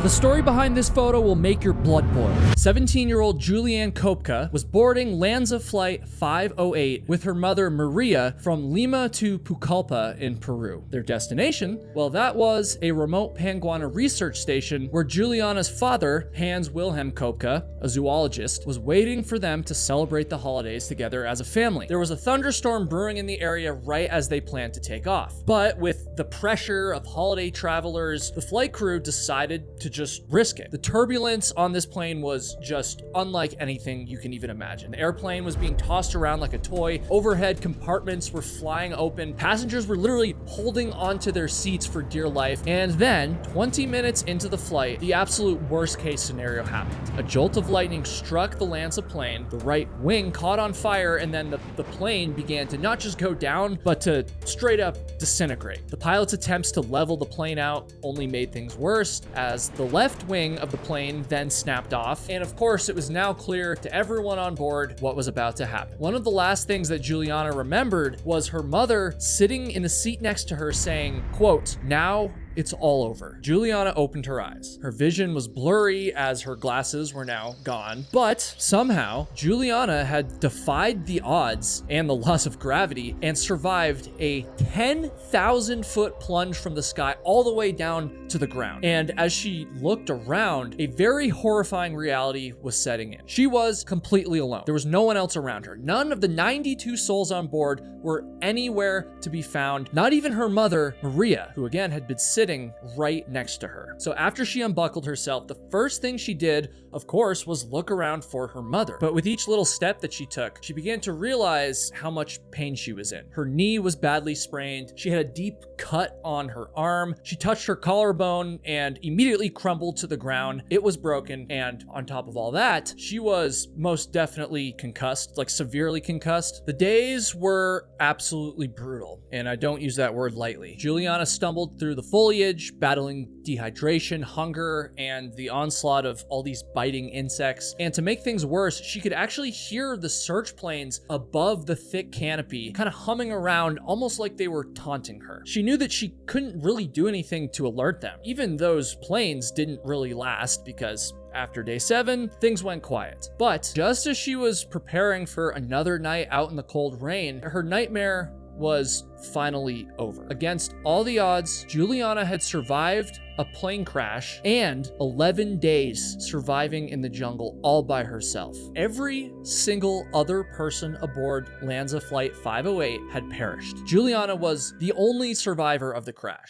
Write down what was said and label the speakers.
Speaker 1: The story behind this photo will make your blood boil. 17-year-old Julianne Kopka was boarding Lanza Flight 508 with her mother Maria from Lima to Pucallpa in Peru. Their destination? Well, that was a remote Panguana research station where Juliana's father, Hans Wilhelm Kopka, a zoologist, was waiting for them to celebrate the holidays together as a family. There was a thunderstorm brewing in the area right as they planned to take off. But with the pressure of holiday travelers, the flight crew decided to just risk it. The turbulence on this plane was just unlike anything you can even imagine. The airplane was being tossed around like a toy. Overhead compartments were flying open. Passengers were literally holding onto their seats for dear life. And then, 20 minutes into the flight, the absolute worst case scenario happened. A jolt of lightning struck the Lanza plane. The right wing caught on fire, and then the plane began to not just go down, but to straight up disintegrate. The pilot's attempts to level the plane out only made things worse, as the left wing of the plane then snapped off. And of course, it was now clear to everyone on board what was about to happen. One of the last things that Juliana remembered was her mother sitting in the seat next to her saying, quote, "Now it's all over." Juliana opened her eyes. Her vision was blurry as her glasses were now gone, but somehow Juliana had defied the odds and the laws of gravity and survived a 10,000-foot plunge from the sky all the way down to the ground. And as she looked around, a very horrifying reality was setting in. She was completely alone. There was no one else around her. None of the 92 souls on board were anywhere to be found, not even her mother, Maria, who again had been sitting right next to her. So after she unbuckled herself, the first thing she did, of course, was look around for her mother. But with each little step that she took, she began to realize how much pain she was in. Her knee was badly sprained. She had a deep cut on her arm. She touched her collarbone and immediately crumbled to the ground. It was broken. And on top of all that, she was most definitely concussed, like severely concussed. The days were absolutely brutal, and I don't use that word lightly. Juliana stumbled through the foliage, battling dehydration, hunger, and the onslaught of all these biting insects. And to make things worse, she could actually hear the search planes above the thick canopy kind of humming around, almost like they were taunting her. She knew that she couldn't really do anything to alert them. Even those planes didn't really last, because after day 7, things went quiet. But just as she was preparing for another night out in the cold rain, her nightmare was finally over. Against all the odds, Juliana had survived a plane crash and 11 days surviving in the jungle all by herself. Every single other person aboard Lanza Flight 508 had perished. Juliana was the only survivor of the crash.